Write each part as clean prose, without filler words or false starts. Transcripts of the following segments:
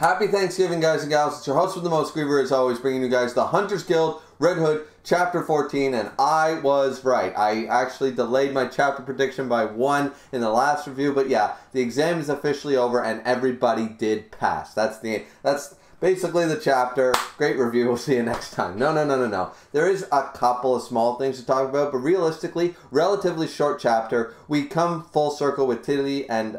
Happy Thanksgiving, guys and gals. It's your host with the most, Griever, as always, bringing you guys the Hunters Guild Red Hood Chapter 14, and I was right. I actually delayed my chapter prediction by one in the last review, but yeah, the exam is officially over and everybody did pass. That's basically the chapter. Great review. We'll see you next time. No. There is a couple of small things to talk about, but realistically, relatively short chapter. We come full circle with Tilly and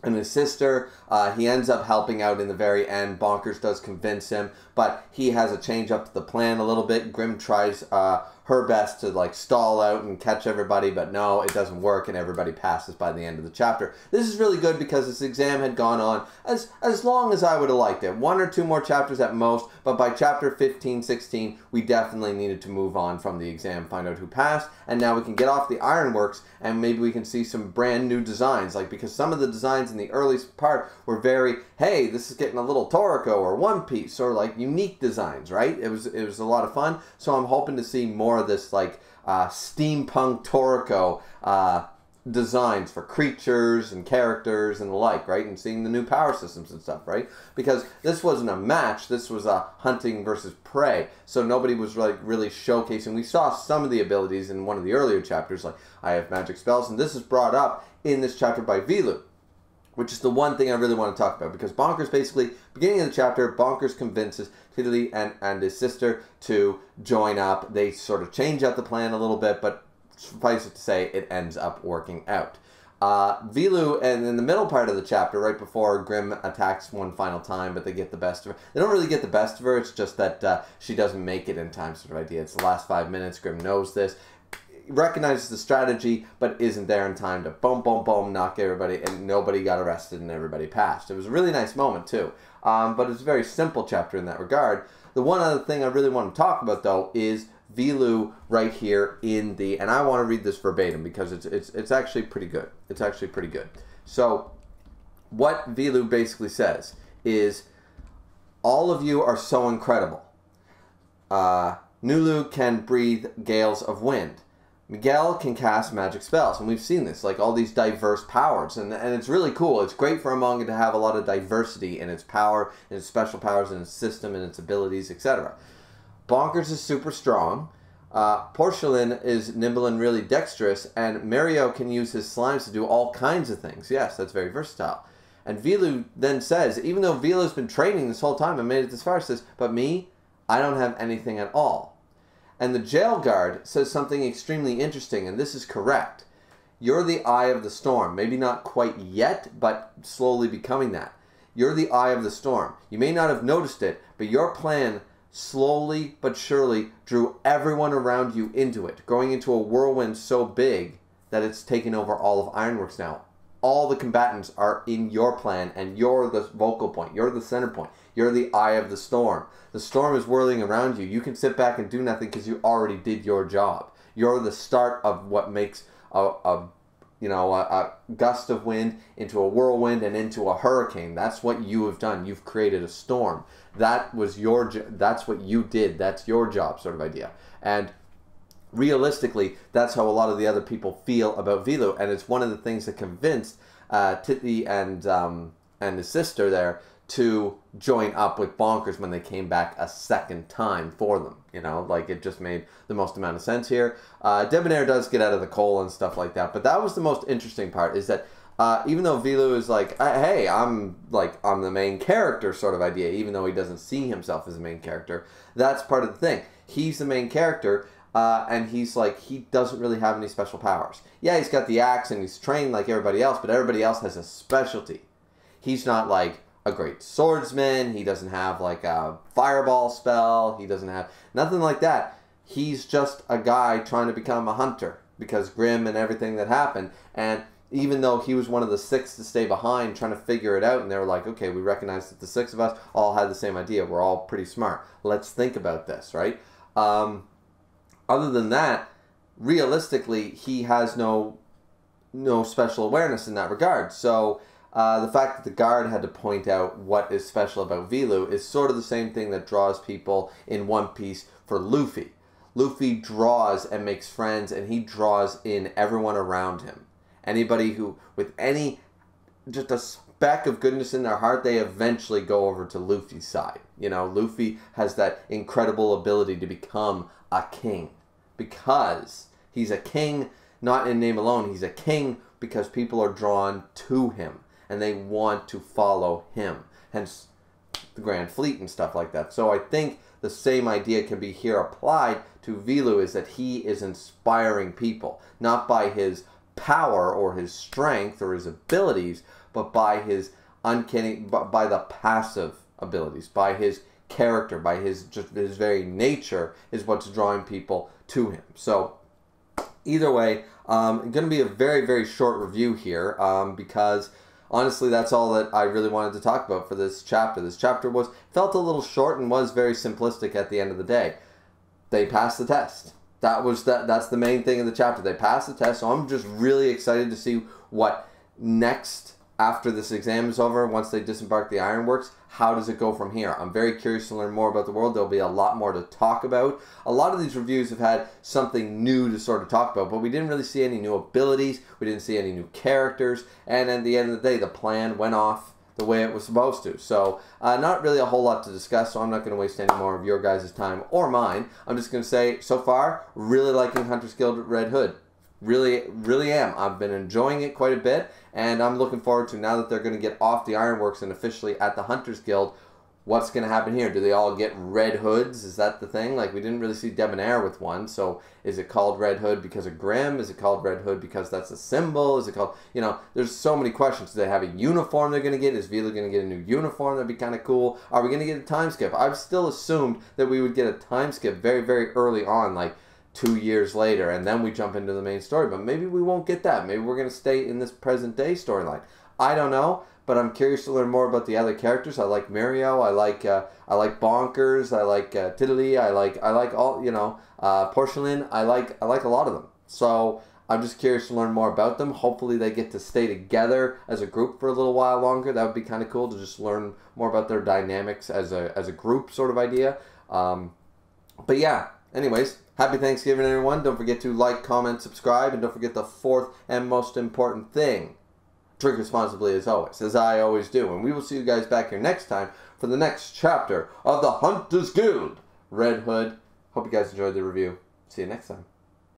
his sister. He ends up helping out in the very end. Bonkers does convince him, but he has a change up to the plan a little bit. Grim tries her best to stall out and catch everybody, but no, it doesn't work, and everybody passes by the end of the chapter. This is really good because this exam had gone on as long as I would have liked it. One or two more chapters at most, but by chapter 15, 16, we definitely needed to move on from the exam, find out who passed, and now we can get off the ironworks, and maybe we can see some brand new designs, because some of the designs in the early part were very, hey, this is getting a little Toriko or One Piece, sort of unique designs, right? It was a lot of fun, so I'm hoping to see more of this steampunk Toriko designs for creatures and characters and the like, right? And seeing the new power systems and stuff, right? Because this wasn't a match, this was a hunting versus prey, so nobody was really showcasing. We saw some of the abilities in one of the earlier chapters, I have magic spells, and this is brought up in this chapter by Vilu, which is the one thing I really want to talk about, because Bonkers basically, beginning of the chapter, Bonkers convinces Tiddly and his sister to join up. They sort of change up the plan a little bit, but suffice it to say, it ends up working out. Vilu, and in the middle part of the chapter, right before Grim attacks one final time, but they get the best of her. They don't really get the best of her, it's just that she doesn't make it in time, sort of idea. It's the last 5 minutes, Grim knows this, recognizes the strategy, but isn't there in time to boom, knock everybody, and nobody got arrested and everybody passed. It was a really nice moment too, but it's a very simple chapter in that regard. The one other thing I really want to talk about though is Vilu right here in the, and I want to read this verbatim because it's actually pretty good. It's actually pretty good. So what Vilu basically says is, all of you are so incredible. Nulu can breathe gales of wind. Miguel can cast magic spells, and we've seen this, all these diverse powers, and it's really cool. It's great for a manga to have a lot of diversity in its power, in its special powers, in its system, in its abilities, etc. Bonkers is super strong. Porcelain is nimble and really dexterous, and Mario can use his slimes to do all kinds of things. Yes, that's very versatile. And Vilu then says, even though Vilu's been training this whole time and made it this far, says, but me, I don't have anything at all. And the jail guard says something extremely interesting, and this is correct. You're the eye of the storm. Maybe not quite yet, but slowly becoming that. You're the eye of the storm. You may not have noticed it, but your plan slowly but surely drew everyone around you into it, growing into a whirlwind so big that it's taken over all of Ironworks now. All the combatants are in your plan, and you're the focal point. You're the center point. You're the eye of the storm. The storm is whirling around you. You can sit back and do nothing because you already did your job. You're the start of what makes a gust of wind into a whirlwind and into a hurricane. That's what you have done. You've created a storm. That's what you did. That's your job, sort of idea. And realistically, that's how a lot of the other people feel about Vilu, and it's one of the things that convinced Titty and his sister there to join up with Bonkers when they came back a second time for them. It just made the most amount of sense here. Debonair does get out of the coal and stuff like that, but that was the most interesting part, is that even though Vilu is hey, I'm the main character sort of idea, even though he doesn't see himself as the main character, that's part of the thing. He's the main character, and he's he doesn't really have any special powers. Yeah, he's got the axe and he's trained like everybody else, but everybody else has a specialty. He's not a great swordsman. He doesn't have a fireball spell. He doesn't have nothing like that. He's just a guy trying to become a hunter because Grim and everything that happened. And even though he was one of the 6 to stay behind trying to figure it out, and they were okay, we recognize that the 6 of us all had the same idea. We're all pretty smart. Let's think about this, right? Other than that, realistically, he has no special awareness in that regard. So the fact that the guard had to point out what is special about Vilu is sort of the same thing that draws people in One Piece for Luffy. Luffy draws and makes friends, and he draws in everyone around him. Anybody who, with just a speck of goodness in their heart, they eventually go over to Luffy's side. You know, Luffy has that incredible ability to become a king. Because he's a king, not in name alone, he's a king because people are drawn to him. And they want to follow him. Hence, the Grand Fleet and stuff like that. So I think the same idea can be here applied to Vilu, is that he is inspiring people. Not by his power or his strength or his abilities, but by his uncanny, by the passive abilities, by his character, by his very nature is what's drawing people to him. So either way, going to be a very, very short review here because honestly, that's all that I really wanted to talk about for this chapter. This chapter felt a little short and was very simplistic at the end of the day. They passed the test. That's the main thing in the chapter. They passed the test, so I'm just really excited to see what next after this exam is over, once they disembark the Ironworks. How does it go from here? I'm very curious to learn more about the world. There'll be a lot more to talk about. A lot of these reviews have had something new to sort of talk about, but we didn't really see any new abilities. We didn't see any new characters. And at the end of the day, the plan went off the way it was supposed to. So not really a whole lot to discuss, so I'm not going to waste any more of your guys' time or mine. I'm just going to say, so far, really liking Hunters Guild Red Hood. Really, really am. I've been enjoying it quite a bit, and I'm looking forward to, now that they're going to get off the Ironworks and officially at the Hunters Guild, what's going to happen here? Do they all get red hoods? Is that the thing? Like, we didn't really see Debonair with one, so is it called Red Hood because of Grimm? Is it called Red Hood because that's a symbol? Is it called, you know, there's so many questions. Do they have a uniform they're going to get? Is Vilu going to get a new uniform? That'd be kind of cool. Are we going to get a time skip? I've still assumed that we would get a time skip very, very early on, like 2 years later, and then we jump into the main story. But maybe we won't get that. Maybe we're going to stay in this present day storyline. I don't know, but I'm curious to learn more about the other characters. I like Mirio. I like Bonkers. I like Tiddly. I like all, you know, Porcelain. I like a lot of them. So I'm just curious to learn more about them. Hopefully they get to stay together as a group for a little while longer. That would be kind of cool to just learn more about their dynamics as a group sort of idea. But yeah, anyways, happy Thanksgiving, everyone. Don't forget to like, comment, subscribe, and don't forget the fourth and most important thing. Drink responsibly as always, as I always do. And we will see you guys back here next time for the next chapter of the Hunters Guild Red Hood. Hope you guys enjoyed the review. See you next time.